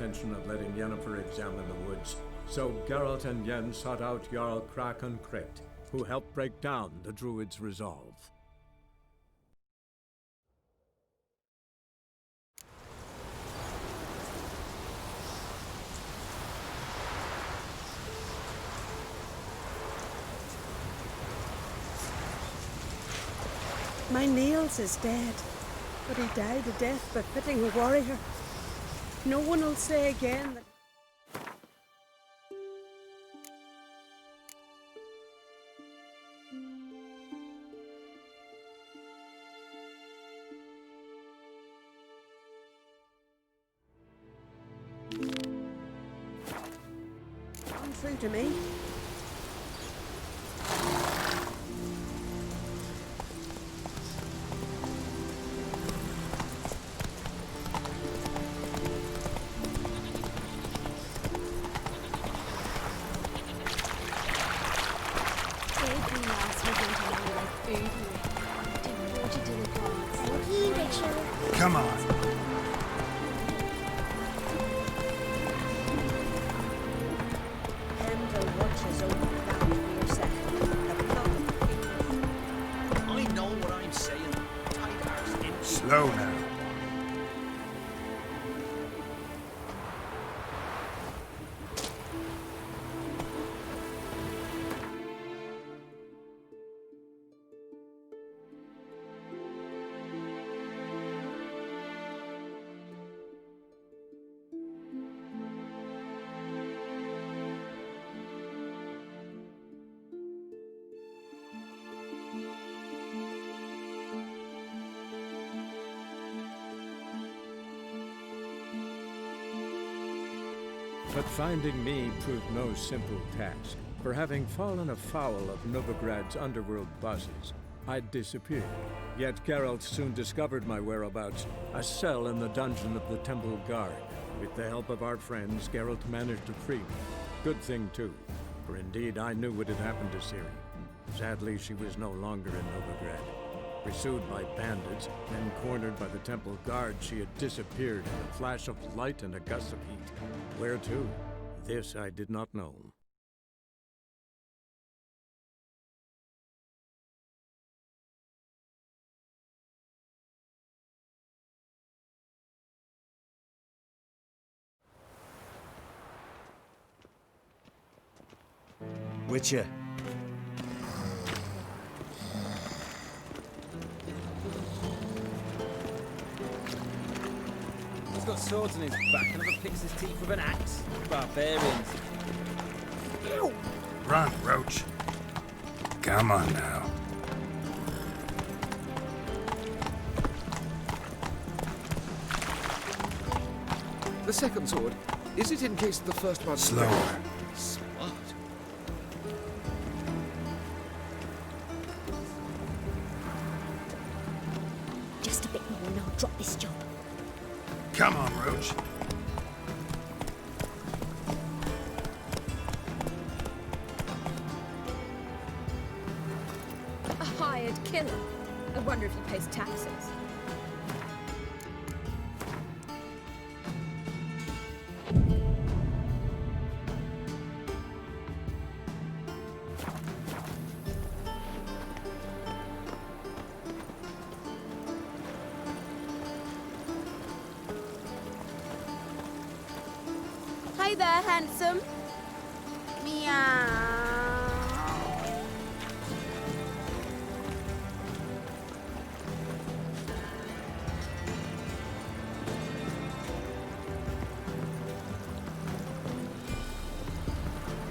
intention of letting Yennefer examine the woods, so Geralt and Yen sought out Jarl Krakon Kret, who helped break down the druid's resolve. My Niels is dead, but he died a death befitting a warrior. No one will say again that... Come through to me. Come on. Pendle watches over the ground for your second. The plot of the kingdom. I know what I'm saying. Tigers in. Slow now. But finding me proved no simple task, for having fallen afoul of Novigrad's underworld bosses, I'd disappeared. Yet Geralt soon discovered my whereabouts, a cell in the dungeon of the Temple Guard. With the help of our friends, Geralt managed to free me. Good thing too, for indeed I knew what had happened to Ciri. Sadly, she was no longer in Novigrad. Pursued by bandits, then cornered by the Temple Guard, she had disappeared in a flash of light and a gust of heat. Where to? This I did not know. Witcher. He's got swords on his back and never picks his teeth with an axe. Barbarians. Ew. Run, Roach. Come on now. The second sword, is it in case the first one... Slower. Smart. Just a bit more and I'll drop this job. Come on, Roach. A hired killer. I wonder if he pays taxes. Hi there, handsome. Meow.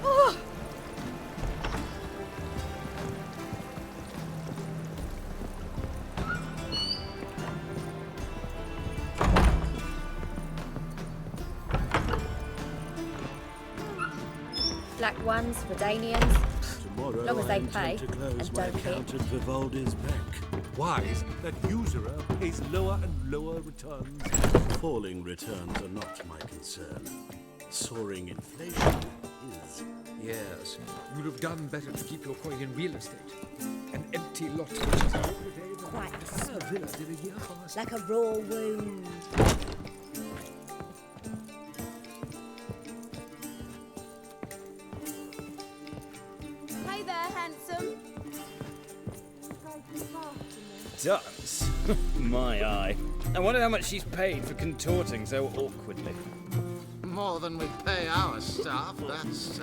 Oh. Black ones for Danians. Tomorrow Long as they I intend pay to close and my don't hit. account at Vivaldi's bank. Wise that usurer pays lower and lower returns. Falling returns are not my concern. Soaring inflation is. Yes, you'd have done better to keep your coin in real estate. An empty lot which is Quite a villa did a year past. like a raw wound. handsome. Dance? My eye. I wonder how much she's paid for contorting so awkwardly. More than we pay our staff, that's...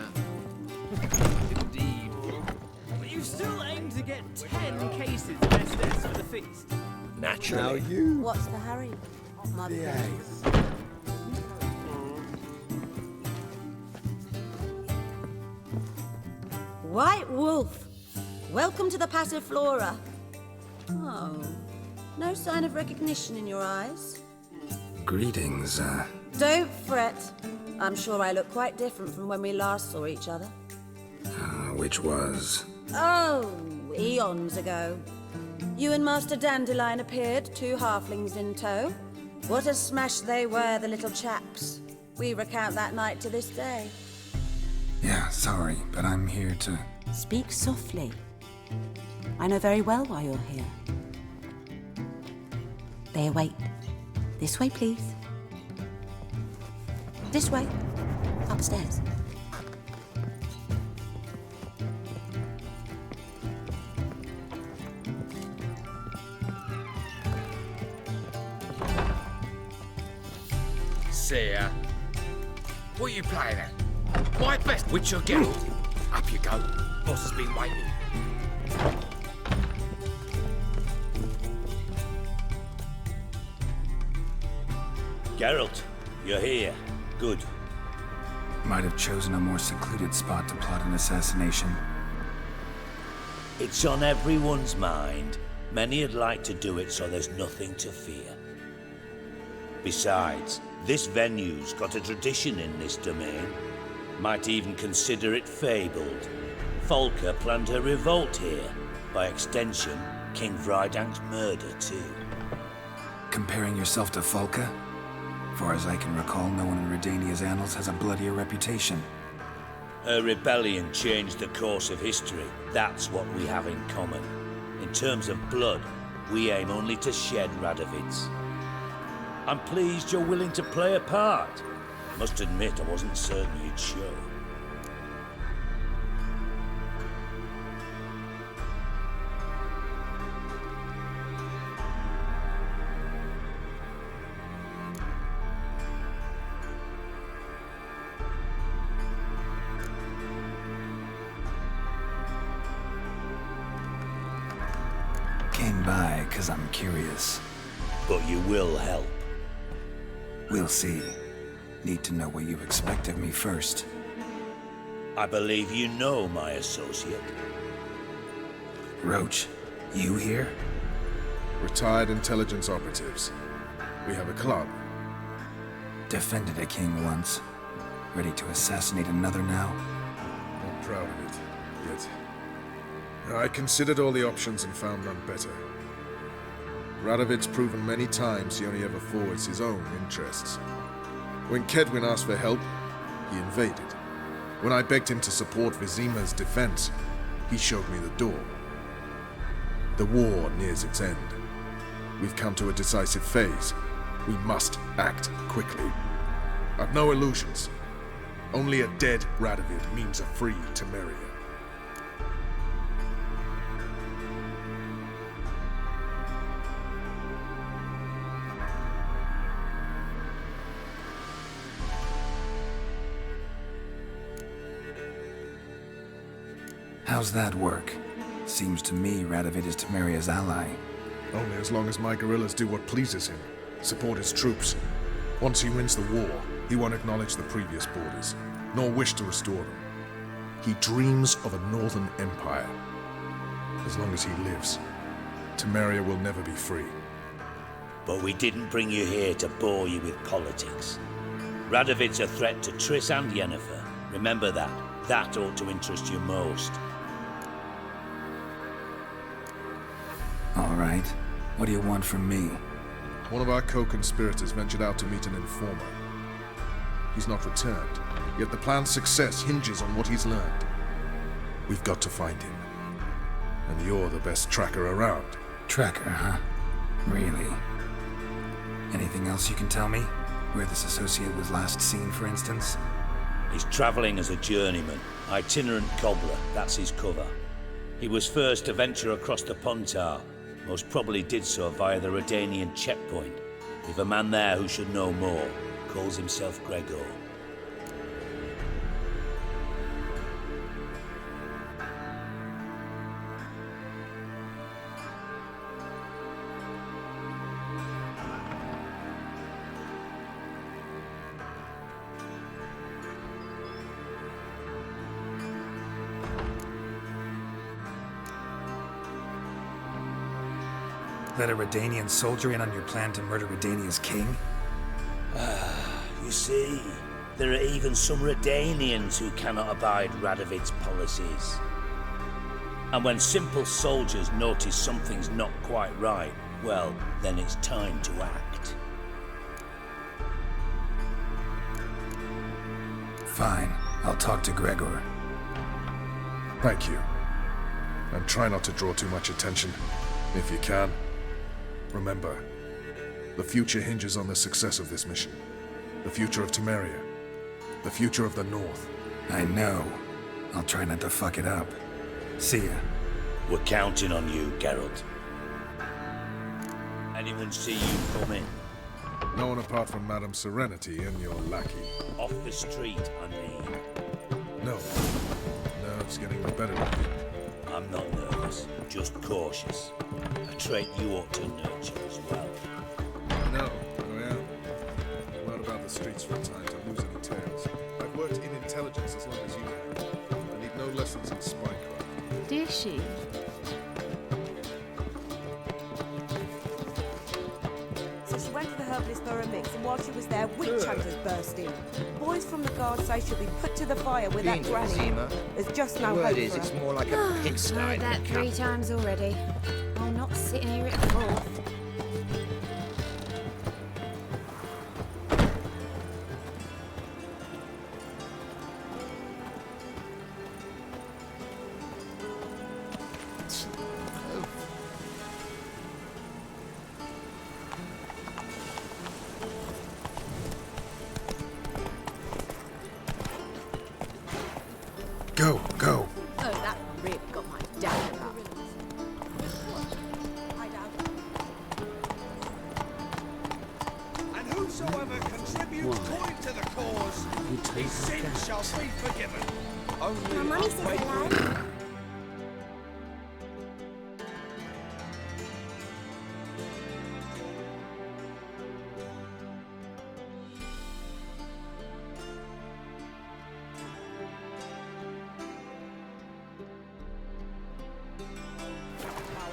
Indeed. But you still aim to get 10 cases of SDS for the feast? Naturally. What's the hurry? My White Wolf, welcome to the Passiflora. Oh, no sign of recognition in your eyes? Greetings, Don't fret. I'm sure I look quite different from when we last saw each other. which was... Oh, eons ago. You and Master Dandelion appeared, 2 halflings in tow. What a smash they were, the little chaps. We recount that night to this day. Yeah, sorry, but I'm here to... Speak softly. I know very well why you're here. They await. This way, please. This way. Upstairs. See ya. What are you playing at? My best Witcher Geralt. Up you go. Boss has been waiting. Geralt, you're here. Good. Might have chosen a more secluded spot to plot an assassination. It's on everyone's mind. Many would like to do it so there's nothing to fear. Besides, this venue's got a tradition in this domain. Might even consider it fabled. Folka planned her revolt here. By extension, King Vrydank's murder too. Comparing yourself to Folka? Far as I can recall, no one in Redania's annals has a bloodier reputation. Her rebellion changed the course of history. That's what we have in common. In terms of blood, we aim only to shed Radovid's. I'm pleased you're willing to play a part. Must admit, I wasn't certain you'd show. Came by 'cause I'm curious. But you will help. We'll see. Need to know what you expect of me first. I believe you know my associate. Roach, you here? Retired intelligence operatives. We have a club. Defended a king once. Ready to assassinate another now? Not proud of it, yet. I considered all the options and found none better. Radovid's proven many times he only ever forwards his own interests. When Kedwin asked for help, he invaded. When I begged him to support Vizima's defense, he showed me the door. The war nears its end. We've come to a decisive phase. We must act quickly. I've no illusions. Only a dead Radovid means a free Temeria. How's that work? Seems to me Radovid is Temeria's ally. Only as long as my guerrillas do what pleases him. Support his troops. Once he wins the war, he won't acknowledge the previous borders, nor wish to restore them. He dreams of a northern empire. As long as he lives, Temeria will never be free. But we didn't bring you here to bore you with politics. Radovid's a threat to Triss and Yennefer. Remember that. That ought to interest you most. All right. What do you want from me? One of our co-conspirators ventured out to meet an informer. He's not returned, yet the plan's success hinges on what he's learned. We've got to find him. And you're the best tracker around. Tracker, huh? Really? Anything else you can tell me? Where this associate was last seen, for instance? He's travelling as a journeyman. Itinerant cobbler, that's his cover. He was first to venture across the Pontar. Most probably did so via the Redanian checkpoint. We've a man there who should know more. Calls himself Gregor. Let a Redanian soldier in on your plan to murder Redania's king? You see, there are even some Redanians who cannot abide Radovid's policies. And when simple soldiers notice something's not quite right, well, then it's time to act. Fine, I'll talk to Gregor. Thank you. And try not to draw too much attention, if you can. Remember, the future hinges on the success of this mission. The future of Temeria. The future of the North. I know. I'll try not to fuck it up. See ya. We're counting on you, Geralt. Anyone see you come in? No one apart from Madame Serenity and your lackey. Off the street, I mean. No. Nerves getting the better of you. I'm not nervous, just cautious. A trait you ought to nurture as well. No, I am. Not about the streets for a time to lose any tales. I've worked in intelligence as long as you have. I need no lessons in spycraft. Did she? So she went to the herbalist for a mix, and while she was there, witch hunters burst in. Boys from the guard say she'll be put to the fire with that granny. There's just no hope Word for is, her. it's more like a pigsty. Heard that 3 times already. I'm not sitting here at the 4th. Go, go. Oh, that really got my dagger up. And whosoever contributes coin to the cause, his sins shall be forgiven. Only My mummy says hello.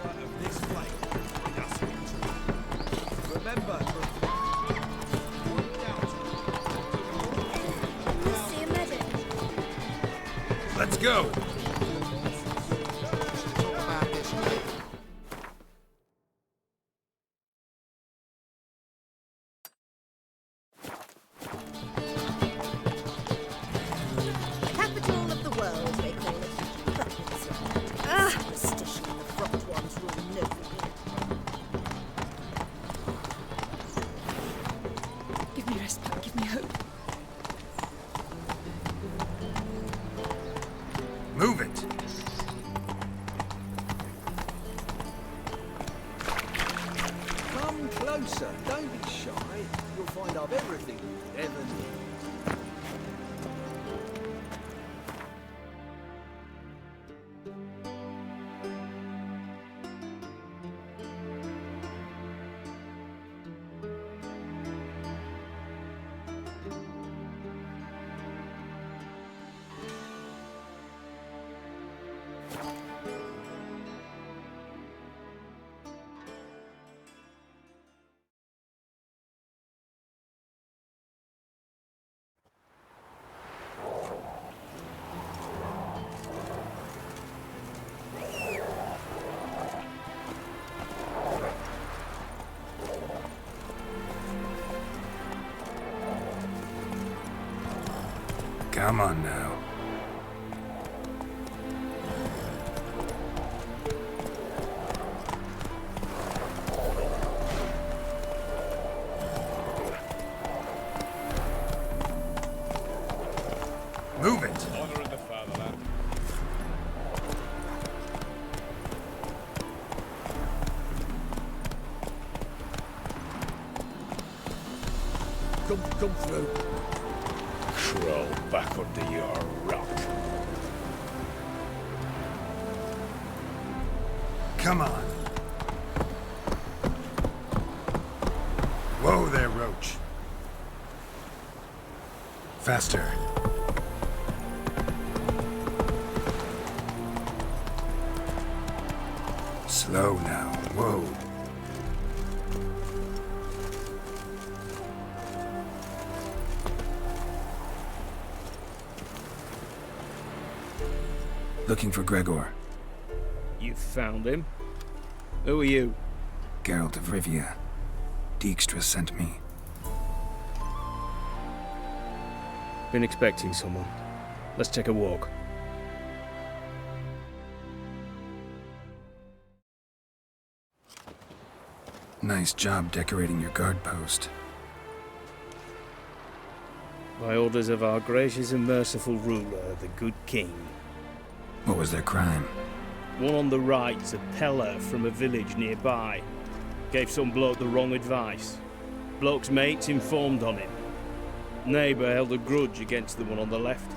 power of this flame with us victory. Remember, See you, medic. Let's go. Capital of the world, they call it. Superstition, the front ones rule nobody. Give me respite, give me hope. Move it. come closer. Don't be shy. You'll find I've everything you ever need. Come on now. Move it. Honor in the fatherland. come through. Crawl back under your rock. Come on. Whoa there, Roach. Faster. Slow now. Whoa. Looking for Gregor. You found him? Who are you? Geralt of Rivia. Dijkstra sent me. Been expecting someone. Let's take a walk. Nice job decorating your guard post. By orders of our gracious and merciful ruler, the good king. What was their crime? One on the right's a peller from a village nearby. Gave some bloke the wrong advice. Bloke's mates informed on him. Neighbour held a grudge against the one on the left.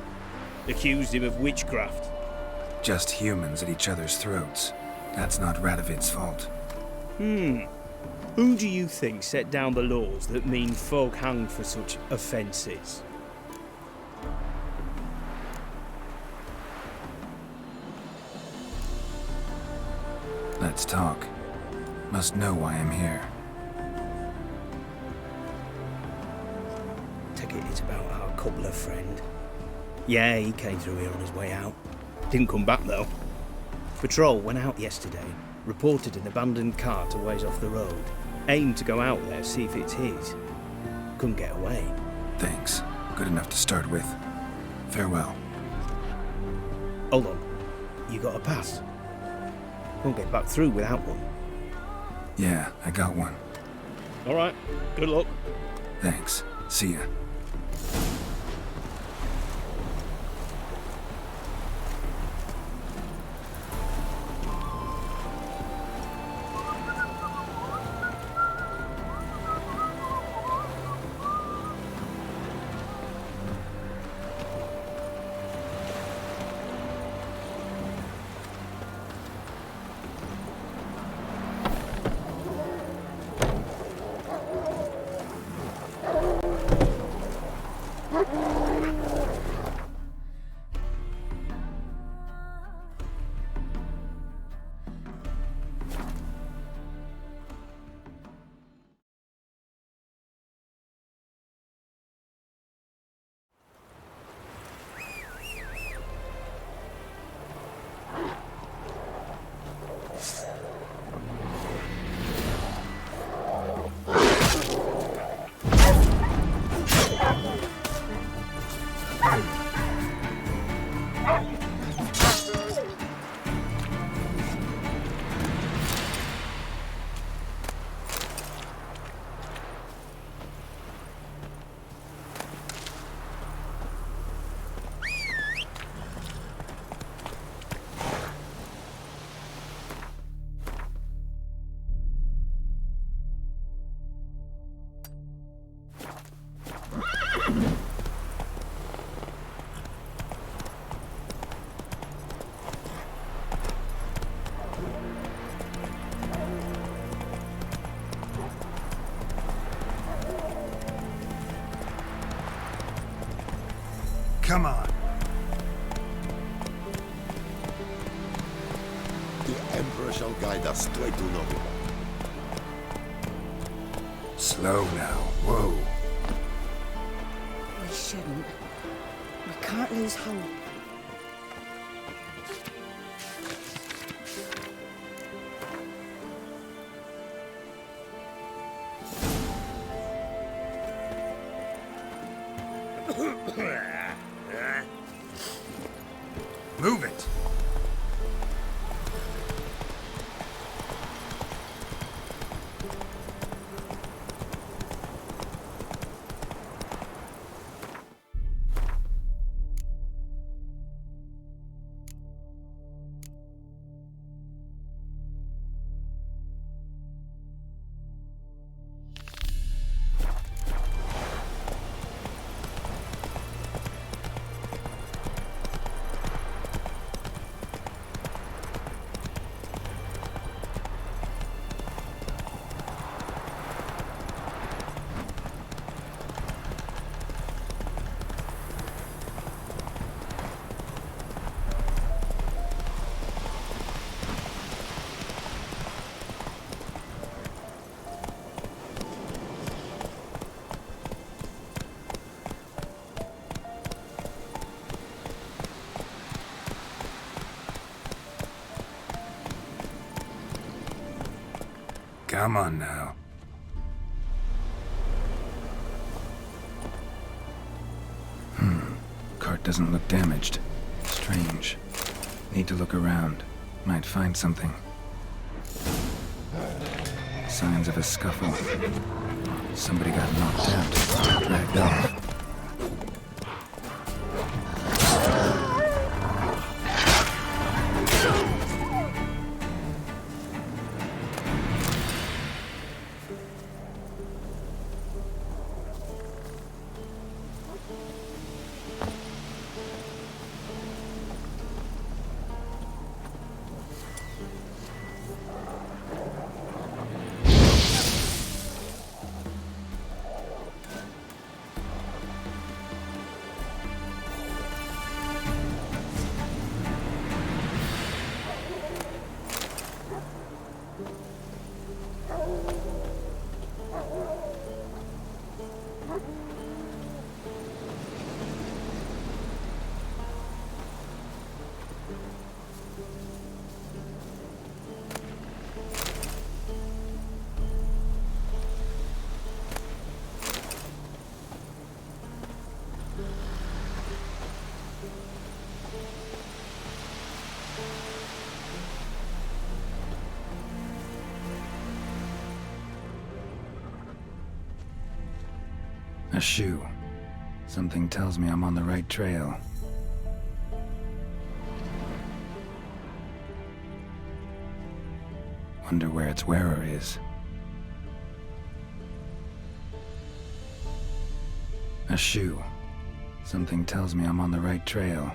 Accused him of witchcraft. Just humans at each other's throats. That's not Radovid's fault. Who do you think set down the laws that mean folk hanged for such offences? Let's talk. Must know why I'm here. Take it it's about our cobbler friend. Yeah, he came through here on his way out. Didn't come back though. Patrol went out yesterday, reported an abandoned cart a ways off the road. Aimed to go out there, see if it's his. Couldn't get away. Thanks. Good enough to start with. Farewell. Hold on. You got a pass? Won't get back through without one. Yeah, I got one. Alright, good luck. Thanks. See ya. Come on. The Emperor shall guide us straight to Nobel. Slow now. Whoa. We shouldn't. We can't lose hope. Move it. Come on now. Cart doesn't look damaged. Strange. Need to look around. Might find something. Signs of a scuffle. Somebody got knocked out. Dragged off. A shoe. Something tells me I'm on the right trail. Wonder where its wearer is. A shoe. Something tells me I'm on the right trail.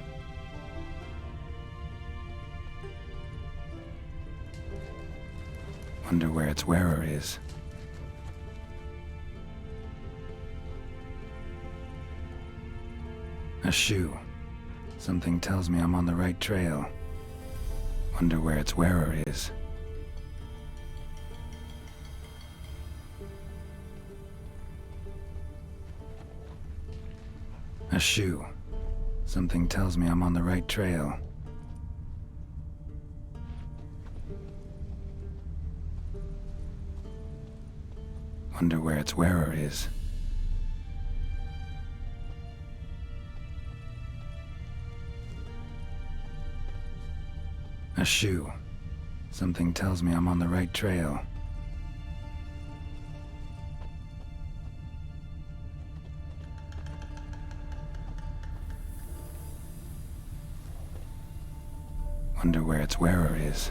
Wonder where its wearer is. A shoe. Something tells me I'm on the right trail. Wonder where its wearer is. A shoe. Something tells me I'm on the right trail. Wonder where its wearer is. A shoe. Something tells me I'm on the right trail. Wonder where its wearer is.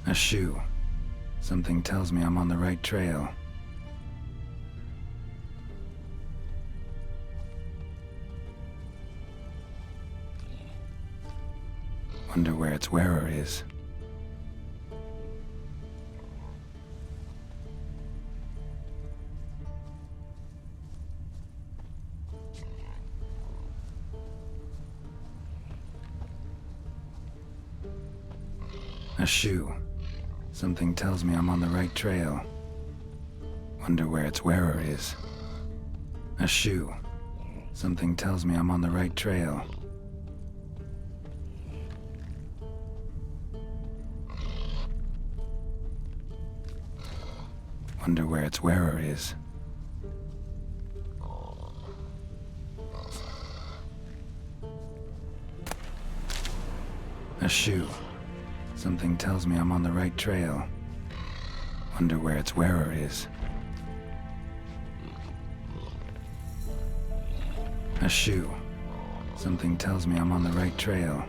A shoe. Something tells me I'm on the right trail. Wonder where its wearer is. A shoe. Something tells me I'm on the right trail. Wonder where its wearer is. A shoe. Something tells me I'm on the right trail. Wonder where its wearer is. A shoe. Something tells me I'm on the right trail. Wonder where its wearer is. A shoe. Something tells me I'm on the right trail.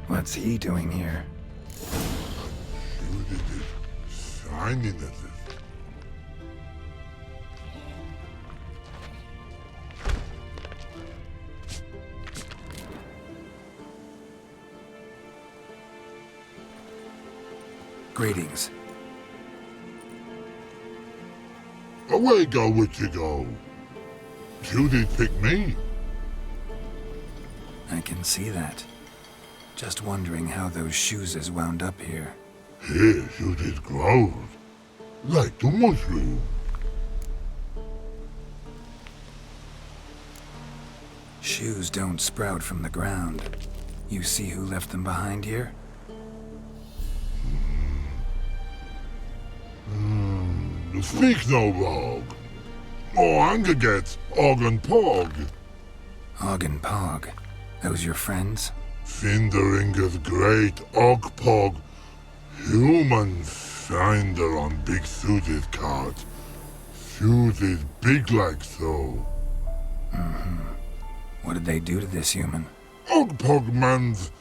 What's he doing here? Shining at it. Greetings. Away go with you go. You did pick me. I can see that. Just wondering how those shoes wound up here. Here, shoot it grows. Like the mushroom. Shoes don't sprout from the ground. You see who left them behind here? Speak no wrong. Oh, anger gets Og and Pog. Og and Pog. Those your friends? Finderinger's great Og Pog. Human finder on big suited cart. Suited big like so. What did they do to this human? Og Pog man's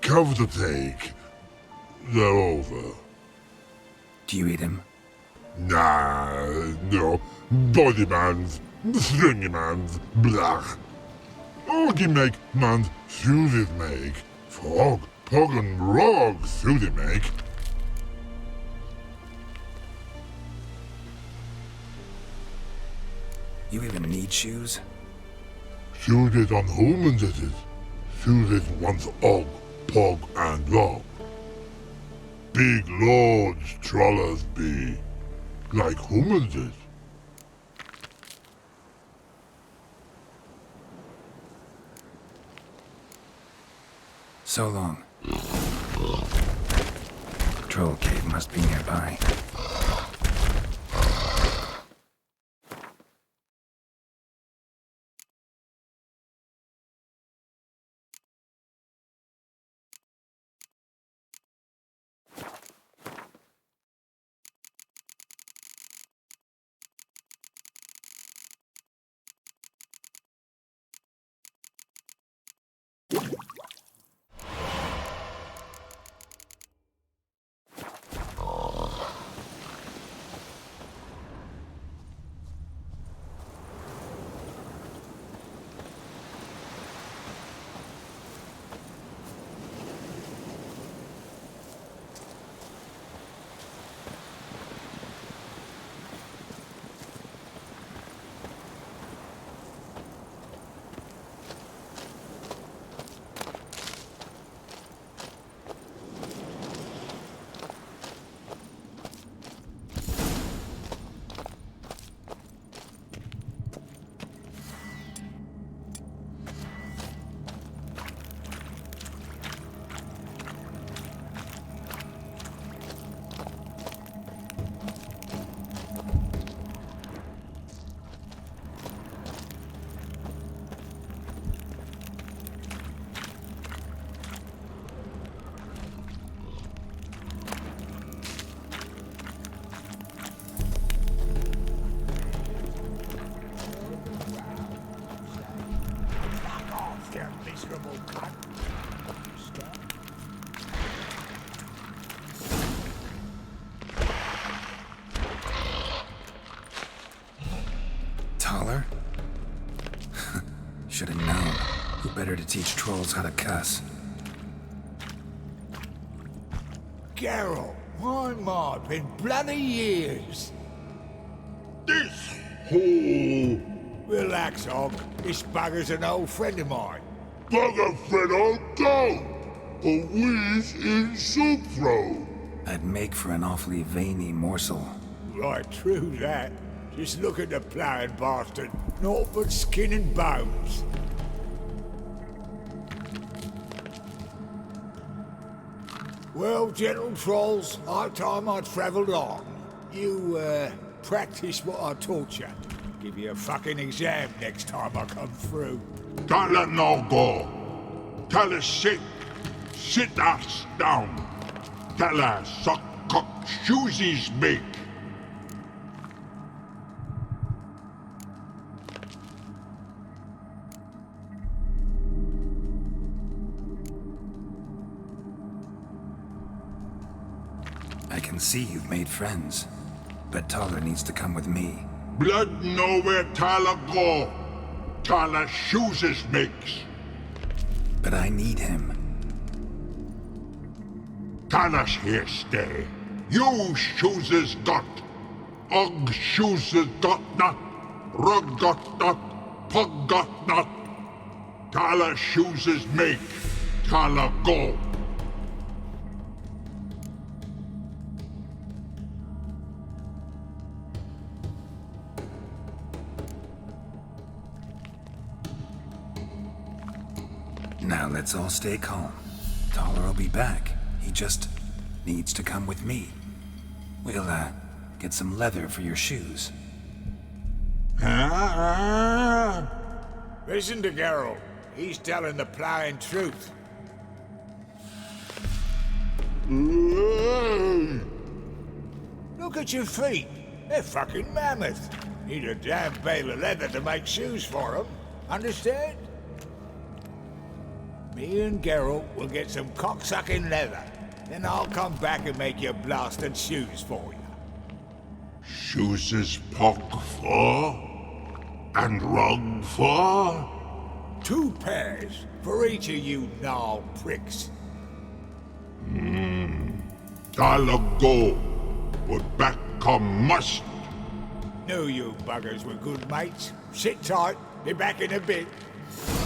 cover to take. They're over. Do you eat him? Nah, no. Body man's, stringy man's, blach. Oggy make man's suited make. Frog, Pog and Rog suited make. You even need shoes? Suited on humans it is. Suited once Og, Pog and Rog. Big lords trollers be. Like humans is. So long. Troll cave must be nearby. Taller? Should have known. Who better to teach trolls how to cuss? Geralt, my, been bloody years. This hole. Relax, Og. This bugger's an old friend of mine. Bugger friend on go. A wheeze in soup throw. I'd make for an awfully veiny morsel. Right, true that. Just look at the ploughing bastard. Naught but skin and bones. Well, gentle trolls, high time I travelled on. You, practice what I taught you. Give you a fucking exam next time I come through. Can't let no go. Tell her sit. Sit ass down. Tell her suck cock shoesies make. I can see you've made friends, but Taller needs to come with me. Blood nowhere Tyler go. Tyler shoes makes. But I need him. Tyler's here stay. You shoes got. Og shoes got not. Rug got not. Pug got not. Tala chooses make, Tala go. Now let's all stay calm. Thaler will be back. He just needs to come with me. We'll, get some leather for your shoes. Listen to Geralt. He's telling the plowing truth. Look at your feet. They're fucking mammoth. Need a damn bale of leather to make shoes for them. Understand? Me and Geralt will get some cocksucking leather. Then I'll come back and make your blasted shoes for you. Chooses pock for? And rug for? 2 pairs for each of you gnarled pricks. Tala go, but back come must. Knew you buggers were good mates. Sit tight, be back in a bit.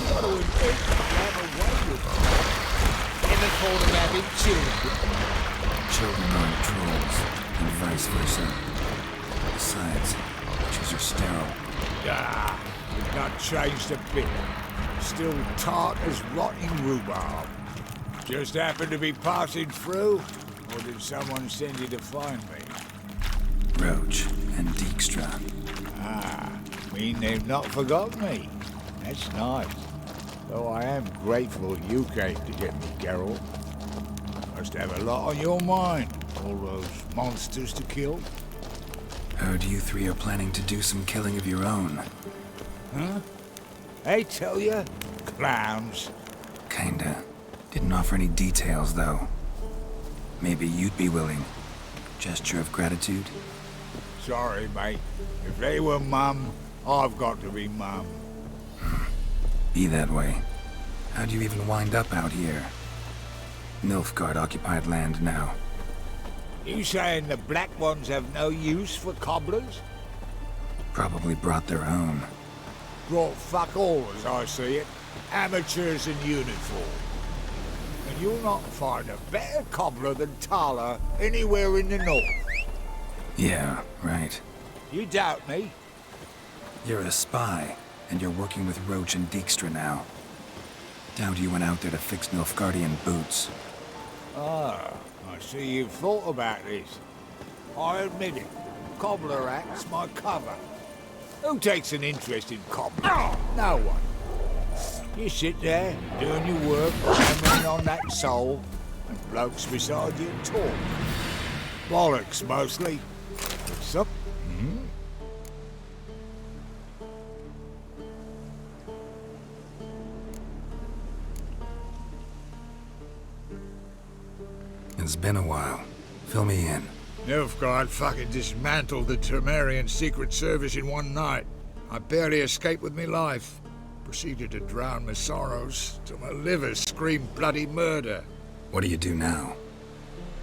Got to admit, you have a way with them. Never thought of having children. Children aren't trolls, and vice versa. Besides, witches are sterile. Ah, you've not changed a bit. Still tart as rotting rhubarb. Just happened to be passing through, or did someone send you to find me? Roach and Dijkstra. Ah, mean they've not forgotten me. That's nice. Though I am grateful you came to get me, Geralt. Must have a lot on your mind, all those monsters to kill. Heard you 3 are planning to do some killing of your own. Huh? I tell you, clowns. Kinda. Didn't offer any details, though. Maybe you'd be willing. Gesture of gratitude? Sorry, mate. If they were mum, I've got to be mum. Be that way. How'd you even wind up out here? Nilfgaard occupied land now. You saying the Black Ones have no use for cobblers? Probably brought their own. Brought fuck all, as I see it. Amateurs in uniform. And you'll not find a better cobbler than Tala anywhere in the north. Yeah, right. You doubt me? You're a spy, and you're working with Roach and Dijkstra now. Doubt you went out there to fix Nilfgaardian boots. Ah, I see you've thought about this. I admit it. Cobbler act's my cover. Who takes an interest in cobbling? No one. You sit there, doing your work, hammering on that soul, and blokes beside you talk. Bollocks, mostly. But some... It's been a while. Fill me in. Nilfgaard fucking dismantled the Temerian Secret Service in one night. I barely escaped with my life. Proceeded to drown my sorrows till my liver screamed bloody murder. What do you do now?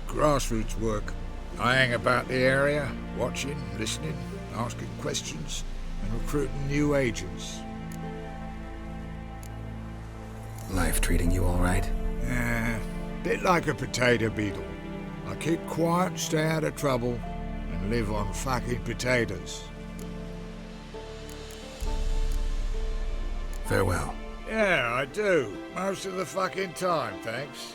Grassroots work. I hang about the area, watching, listening, asking questions, and recruiting new agents. Life treating you all right? Bit like a potato beetle. I keep quiet, stay out of trouble, and live on fucking potatoes. Farewell. Yeah, I do. Most of the fucking time, thanks.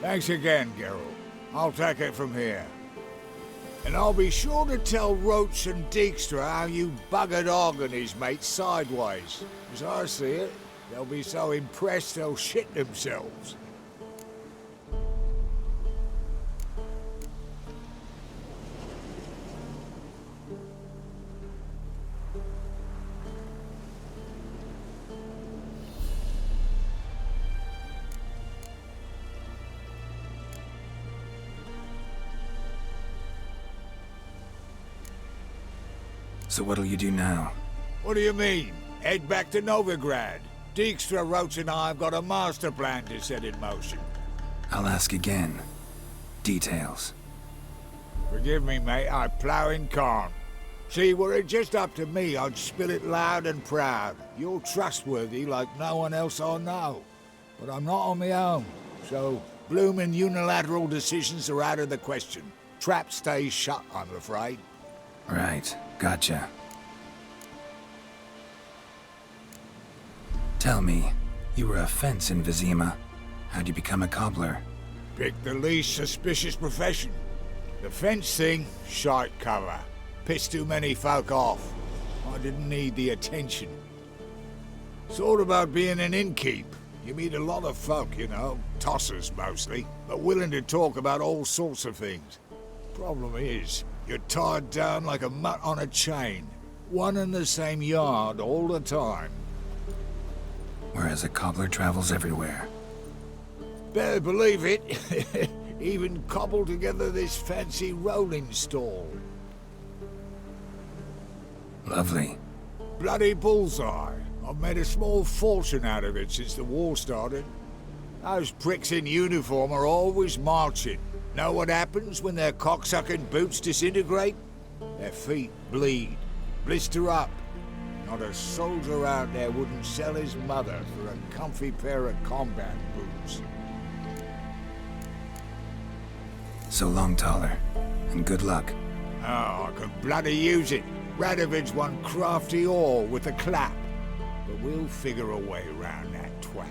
Thanks again, Geralt. I'll take it from here. And I'll be sure to tell Roach and Dijkstra how you buggered Og and his mates sideways. As I see it, they'll be so impressed they'll shit themselves. So what'll you do now? What do you mean? Head back to Novigrad. Dijkstra, Roach and I have got a master plan to set in motion. I'll ask again. Details. Forgive me, mate, I ploughing can't. See, were it just up to me, I'd spill it loud and proud. You're trustworthy like no one else I know. But I'm not on my own, so bloomin' unilateral decisions are out of the question. Trap stays shut, I'm afraid. Right, gotcha. Tell me, you were a fence in Vizima. How'd you become a cobbler? Pick the least suspicious profession. The fence thing, shite cover. Pissed too many folk off. I didn't need the attention. Sort about being an innkeep. You meet a lot of folk, you know, tossers mostly, but willing to talk about all sorts of things. Problem is, you're tied down like a mutt on a chain. One and the same yard all the time. Whereas a cobbler travels everywhere. Better believe it. Even cobbled together this fancy rolling stall. Lovely. Bloody bullseye. I've made a small fortune out of it since the war started. Those pricks in uniform are always marching. Know what happens when their cocksucking boots disintegrate? Their feet bleed, blister up. Not a soldier out there wouldn't sell his mother for a comfy pair of combat boots. So long, Taller, and good luck. Oh, I could bloody use it. Radovid's one crafty ore with a clap. But we'll figure a way around that twat.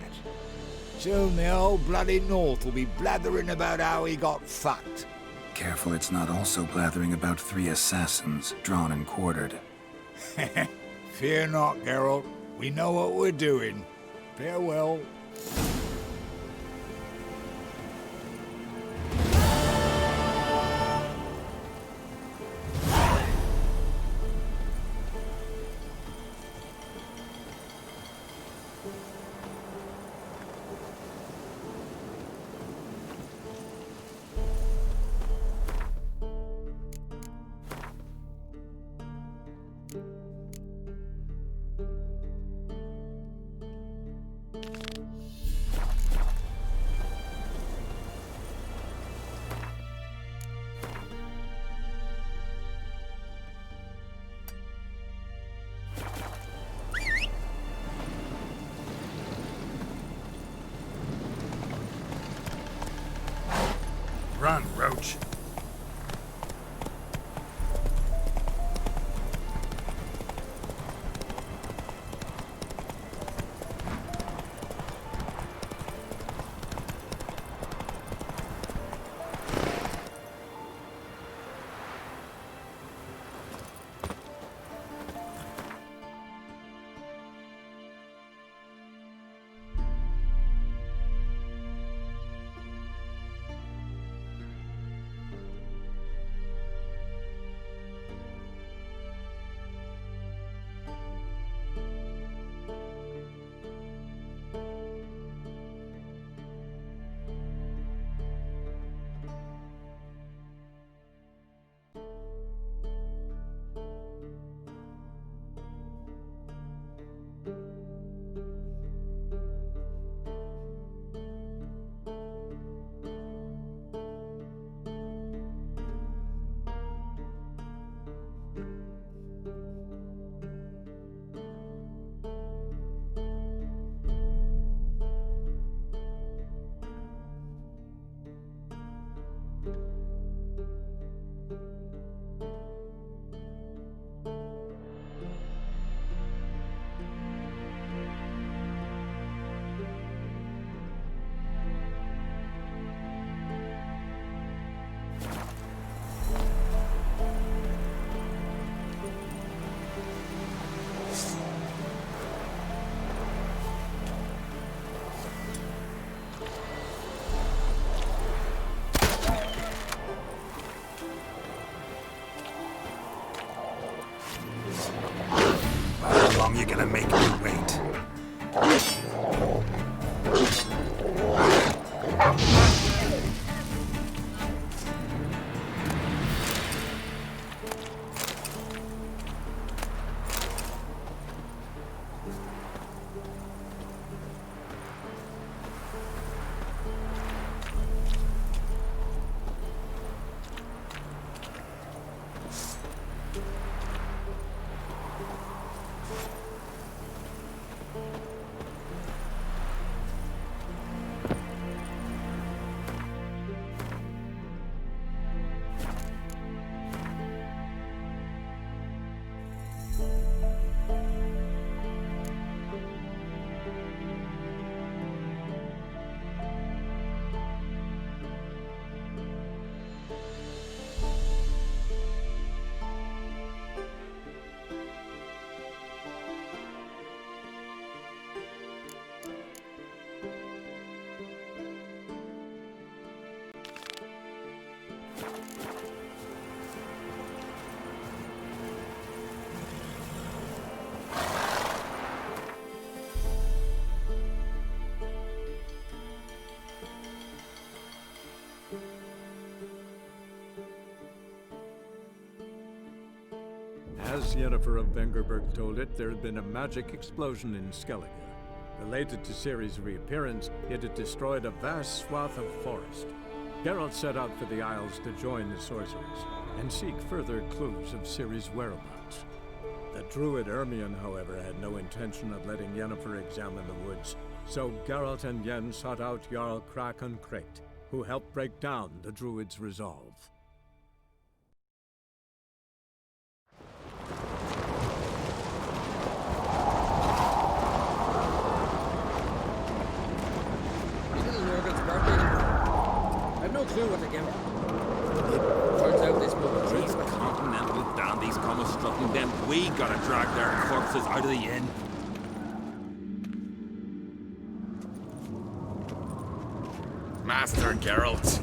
Soon the old bloody North will be blathering about how he got fucked. Careful it's not also blathering about 3 assassins, drawn and quartered. Fear not, Geralt. We know what we're doing. Farewell. Run, Roach. How long you gonna make me wait? As Yennefer of Vengerberg told it, there had been a magic explosion in Skellige. Related to Ciri's reappearance, it had destroyed a vast swath of forest. Geralt set out for the Isles to join the sorcerers and seek further clues of Ciri's whereabouts. The druid Ermion, however, had no intention of letting Yennefer examine the woods, so Geralt and Yen sought out Jarl Krakon Krayt, who helped break down the druid's resolve. I've no clue what to give her. It turns out this book These continental dandies come a strutting, then we gotta drag their corpses out of the inn. Master Geralt,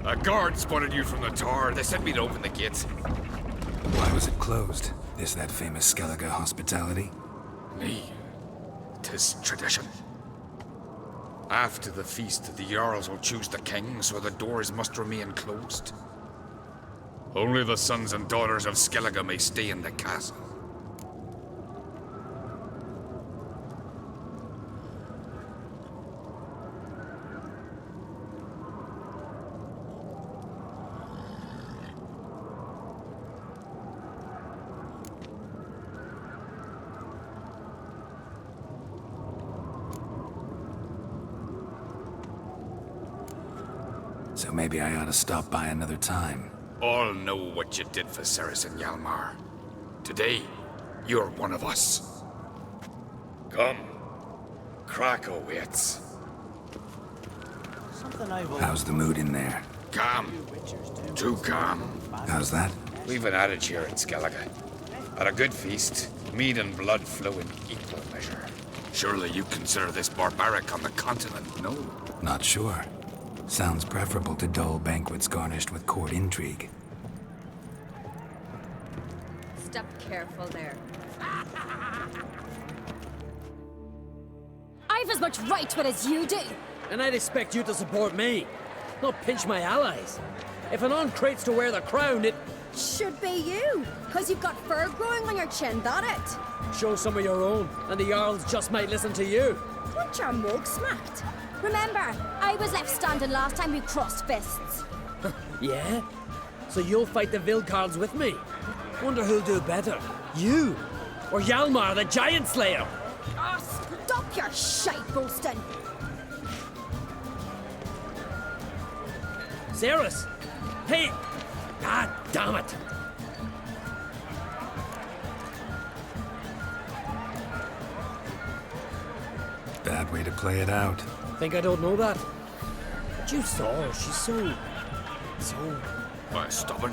a guard spotted you from the tower. They sent me to open the gate. Why was it closed? Is that famous Skellige hospitality? Nay, 'tis tradition. After the feast, the Jarls will choose the king, so the doors must remain closed. Only the sons and daughters of Skellige may stay in the castle. So maybe I ought to stop by another time. All know what you did for Ceres and Hjalmar. Today, you're one of us. Come. Krakow waits. How's the mood in there? Calm. Too calm. How's that? We've an adage here in Skellige. At a good feast, mead and blood flow in equal measure. Surely you consider this barbaric on the continent, no? Not sure. Sounds preferable to dull banquets garnished with court intrigue. Step careful there. I've as much right to it as you do. And I'd expect you to support me, not pinch my allies. If an on-Krayt's to wear the crown, it should be you, because you've got fur growing on your chin, that it? Show some of your own, and the Jarls just might listen to you. Want your mug smacked? Remember, I was left standing last time we crossed fists. Yeah? So you'll fight the Vilcards with me? Wonder who'll do better, you or Hjalmar the Giant Slayer? Oh, stop your shite boasting! Ceres! Hey! God damn it! Bad way to play it out. Think I don't know that? But you saw her, she's so... Well, stubborn,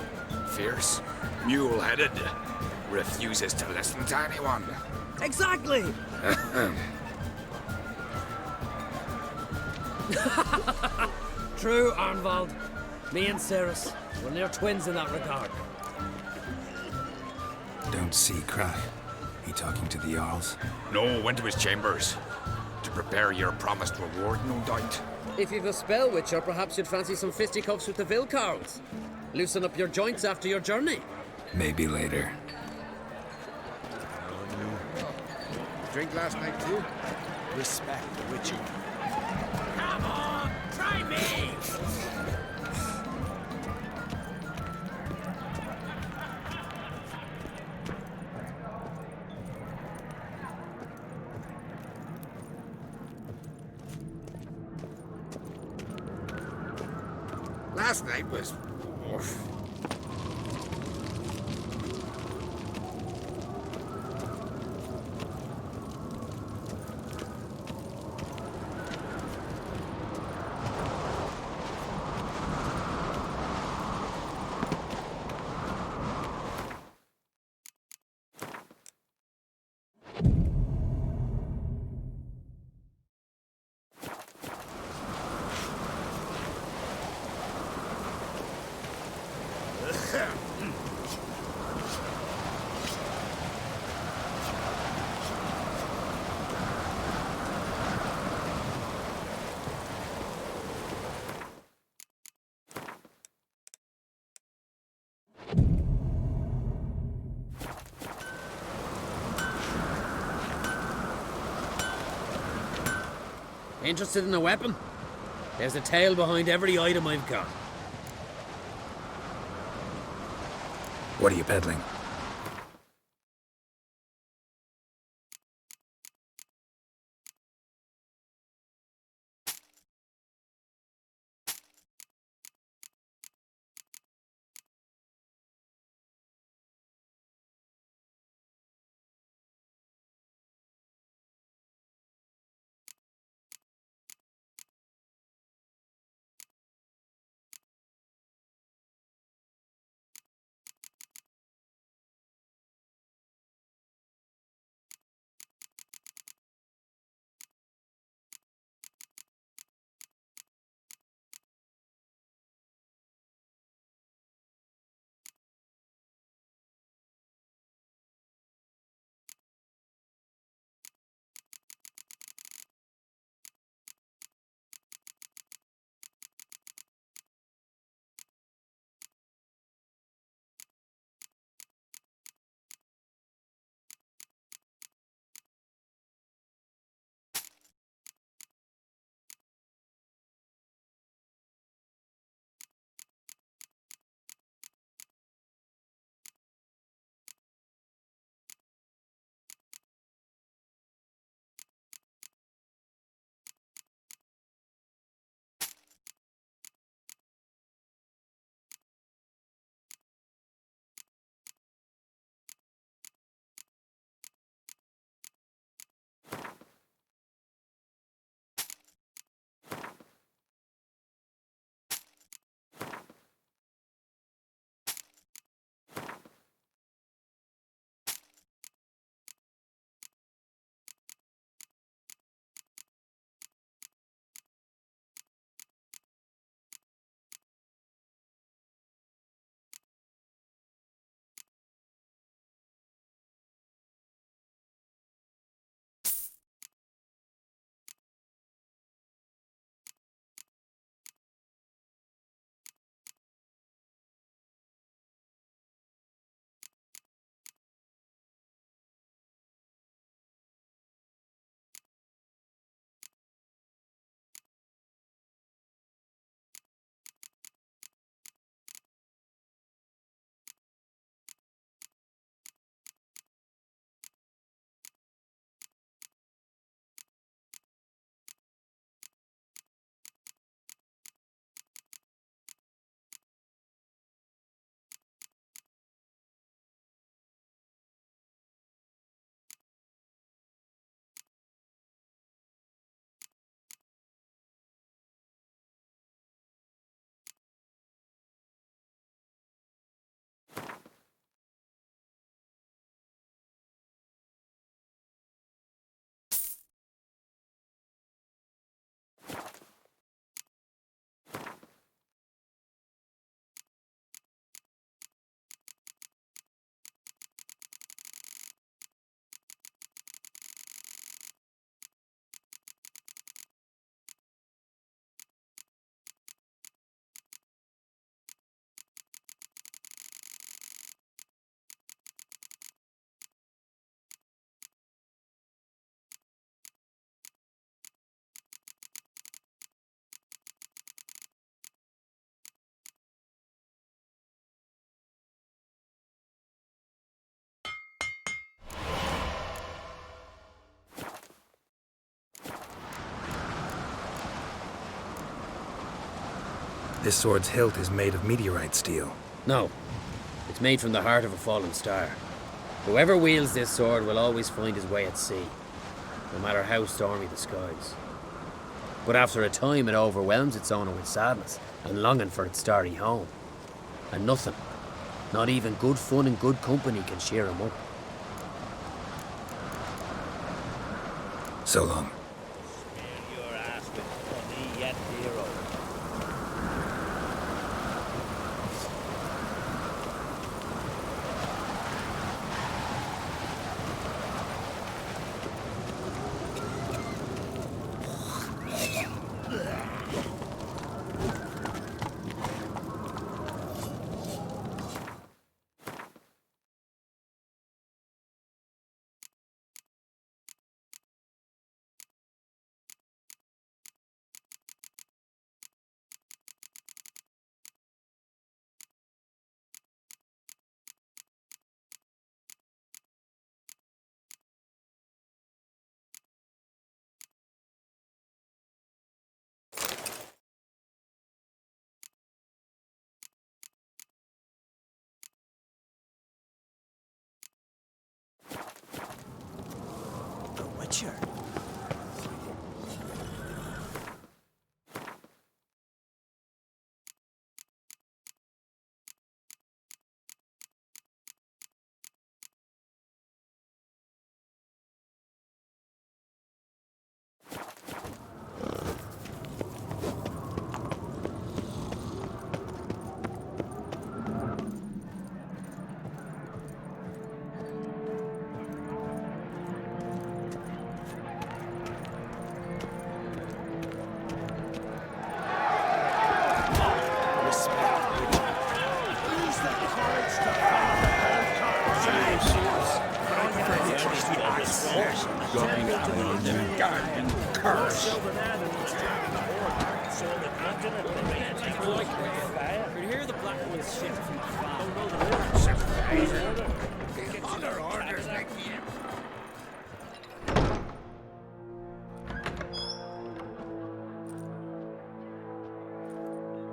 fierce, mule-headed, refuses to listen to anyone. Exactly! True, Arnvald. Me and Ceres, we're near twins in that regard. Don't see Cry. He talking to the Jarls? No, went to his chambers. To prepare your promised reward, no doubt. If you've a spell, Witcher, perhaps you'd fancy some fisticuffs with the Vilcards. Loosen up your joints after your journey. Maybe later. Drink last night too? Respect the Witcher. Come on, try me! Last night was... oof. Interested in a weapon? There's a tale behind every item I've got. What are you peddling? This sword's hilt is made of meteorite steel. No. It's made from the heart of a fallen star. Whoever wields this sword will always find his way at sea, no matter how stormy the skies. But after a time it overwhelms its owner with sadness and longing for its starry home. And nothing, not even good fun and good company, can cheer him up. So long. creature.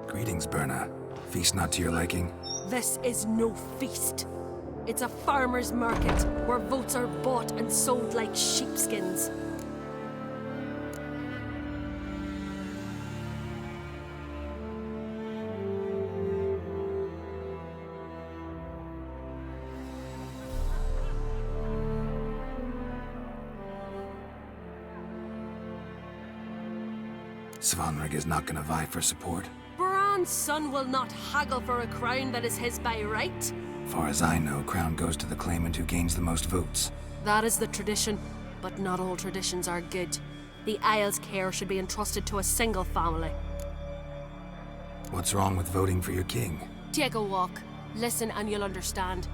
Greetings, Berna. Feast not to your liking? This is no feast. It's a farmer's market where votes are bought and sold like sheepskins. Svanrig is not gonna vie for support. Bran's son will not haggle for a crown that is his by right. Far as I know, crown goes to the claimant who gains the most votes. That is the tradition, but not all traditions are good. The Isle's care should be entrusted to a single family. What's wrong with voting for your king? Take a walk, listen and you'll understand.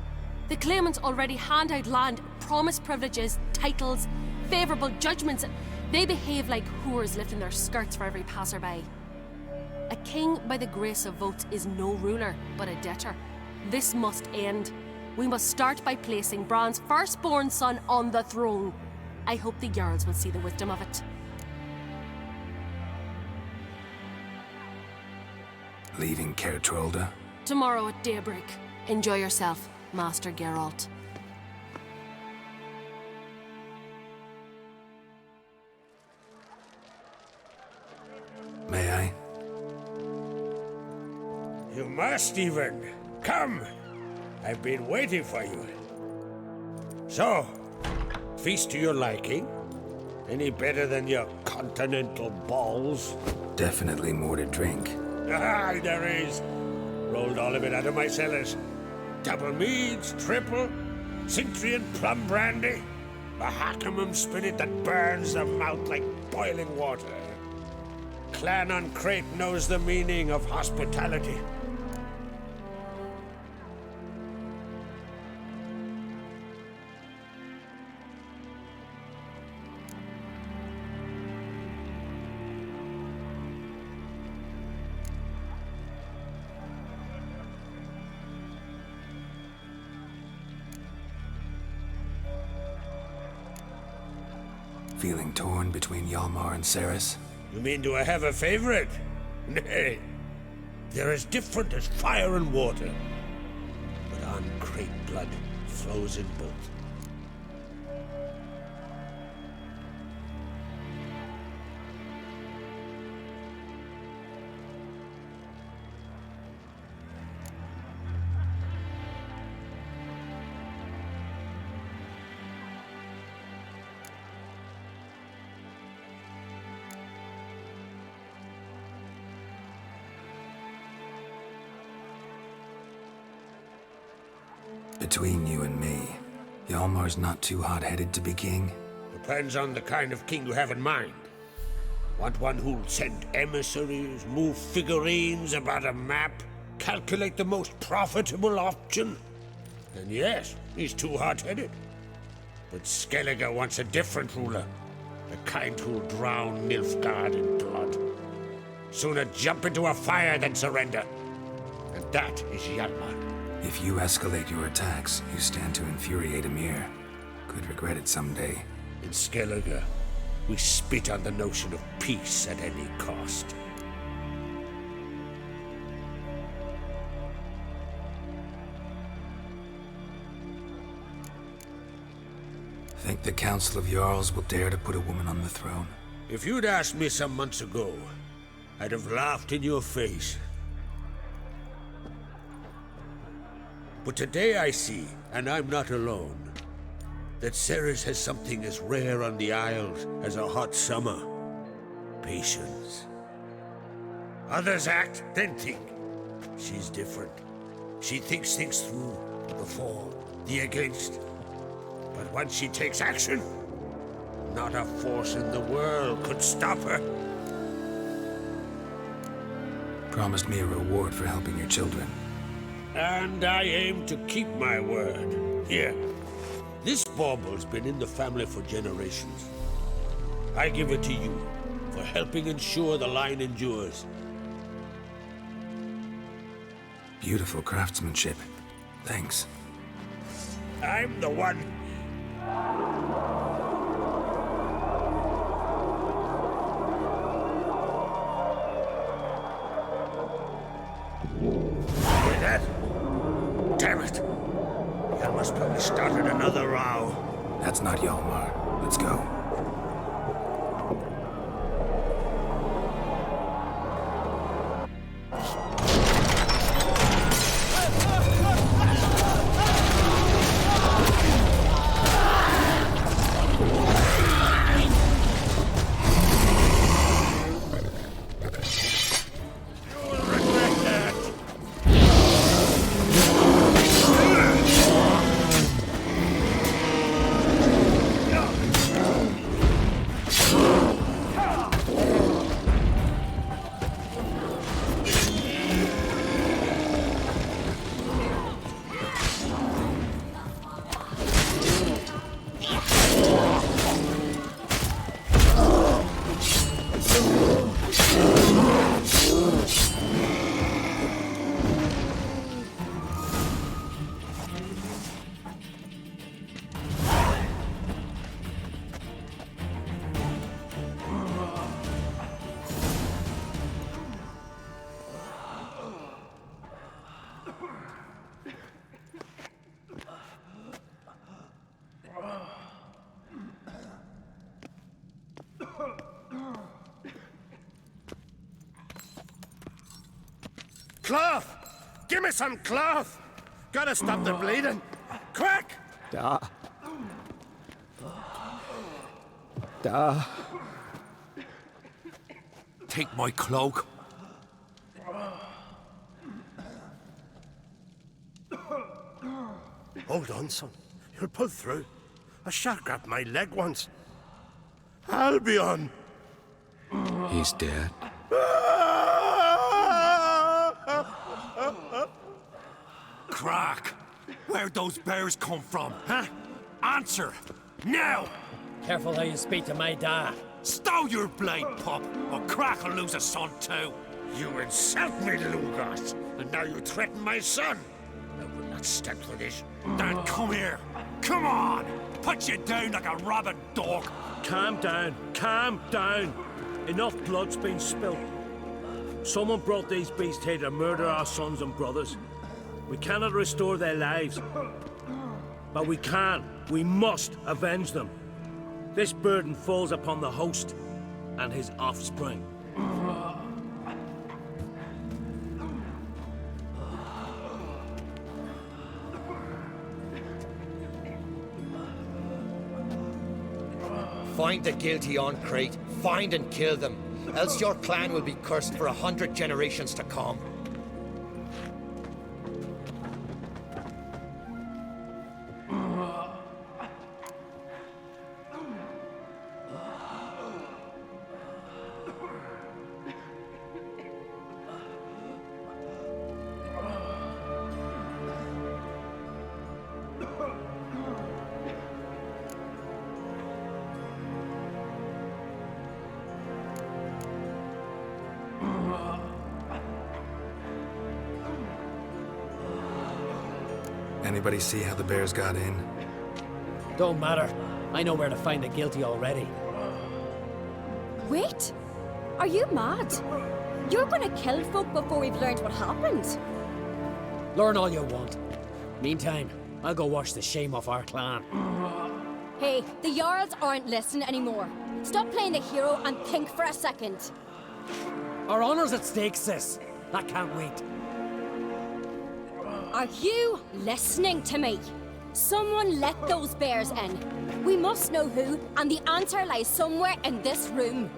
The claimants already hand out land, promise privileges, titles, favourable judgments. They behave like whores lifting their skirts for every passerby. A king by the grace of votes is no ruler, but a debtor. This must end. We must start by placing Bran's firstborn son on the throne. I hope the Jarls will see the wisdom of it. Leaving Caer Trolda? Tomorrow at daybreak. Enjoy yourself, Master Geralt. May I? You must even. Come! I've been waiting for you. So, feast to your liking? Any better than your continental balls? Definitely more to drink. Ah, there is. Rolled all of it out of my cellars. Double meads, triple, Cintrian plum brandy, a Hackamum spirit that burns the mouth like boiling water. Clan on Crate knows the meaning of hospitality. Feeling torn between Hjalmar and Cerys? You mean do I have a favorite? Nay. They're as different as fire and water. But on Crate blood flows in both. Between you and me, Hjalmar's not too hot-headed to be king? Depends on the kind of king you have in mind. Want one who'll send emissaries, move figurines about a map, calculate the most profitable option? Then yes, he's too hot-headed. But Skellige wants a different ruler. The kind who'll drown Nilfgaard in blood. Sooner jump into a fire than surrender. And that is Hjalmar. If you escalate your attacks, you stand to infuriate Emhyr. Could regret it someday. In Skellige, we spit on the notion of peace at any cost. Think the Council of Jarls will dare to put a woman on the throne? If you'd asked me some months ago, I'd have laughed in your face. But today I see, and I'm not alone, that Ceres has something as rare on the Isles as a hot summer. Patience. Others act, then think. She's different. She thinks things through, the for, the against. But once she takes action, not a force in the world could stop her. Promised me a reward for helping your children. And I aim to keep my word. Here. This bauble's been in the family for generations. I give it to you for helping ensure the line endures. Beautiful craftsmanship. Thanks. I'm the one. Hear that? Damn it! Hjalmar's probably started another row. That's not Hjalmar. Let's go. Cloth! Give me some cloth! Gotta stop the bleeding! Quick! Da. Take my cloak. Hold on, son. You'll pull through. A shark grabbed my leg once. Albion! He's dead. Crack! Where'd those bears come from, huh? Answer! Now! Careful how you speak to my dad. Stow your blade, pup, or Crack will lose a son too. You insult me, Lugos, and now you threaten my son. I will not stand for this. Dan, come here. Come on! Put you down like a rabid dog. Calm down. Calm down. Enough blood's been spilt. Someone brought these beasts here to murder our sons and brothers. We cannot restore their lives. But we can. We must avenge them. This burden falls upon the host and his offspring. Find the guilty on Crate. Find and kill them. Else your clan will be cursed for 100 generations to come. Anybody see how the bears got in? Don't matter. I know where to find the guilty already. Wait! Are you mad? You're gonna kill folk before we've learned what happened. Learn all you want. Meantime, I'll go wash the shame off our clan. Hey, the Jarls aren't listening anymore. Stop playing the hero and think for a second. Our honor's at stake, sis. I can't wait. Are you listening to me? Someone let those bears in. We must know who, and the answer lies somewhere in this room.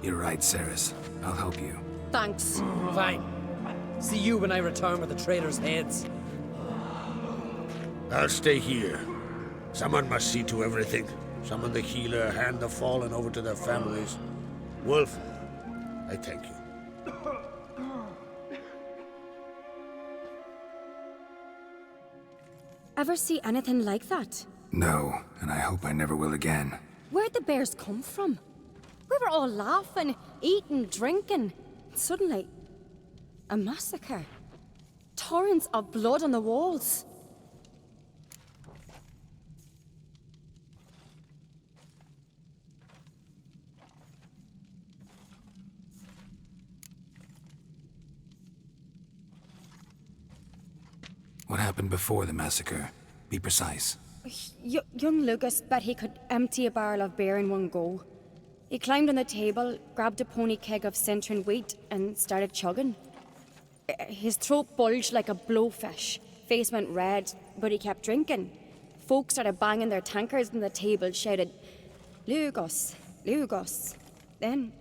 You're right, Ceres. I'll help you. Thanks. Fine. See you when I return with the traitors' heads. I'll stay here. Someone must see to everything. Summon the healer, hand the fallen over to their families. Wolf, I thank you. Ever see anything like that? No, and I hope I never will again. Where'd the bears come from? We were all laughing, eating, drinking. Suddenly, a massacre. Torrents of blood on the walls. What happened before the massacre? Be precise. Young Lucas bet he could empty a barrel of beer in one go. He climbed on the table, grabbed a pony keg of Centron wheat, and started chugging. His throat bulged like a blowfish. Face went red, but he kept drinking. Folks started banging their tankards on the table, shouted, "Lugos, Lugos." Then,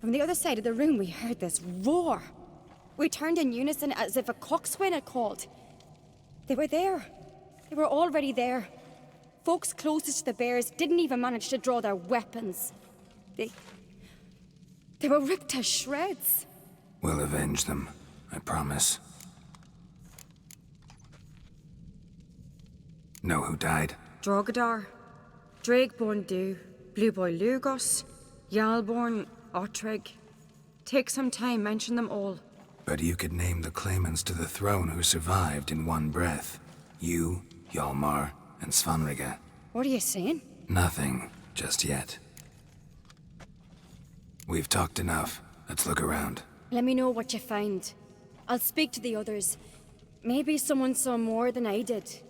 from the other side of the room, we heard this roar. We turned in unison as if a coxswain had called. They were there. They were already there. Folks closest to the bears didn't even manage to draw their weapons. They were ripped to shreds. We'll avenge them, I promise. Know who died? Drogadar, Drakeborn Du, Blue Boy Lugos, Yalborn, Ottrig. Take some time, mention them all. But you could name the claimants to the throne who survived in one breath. You, Hjalmar, and Svanrige. What are you saying? Nothing, just yet. We've talked enough. Let's look around. Let me know what you find. I'll speak to the others. Maybe someone saw more than I did.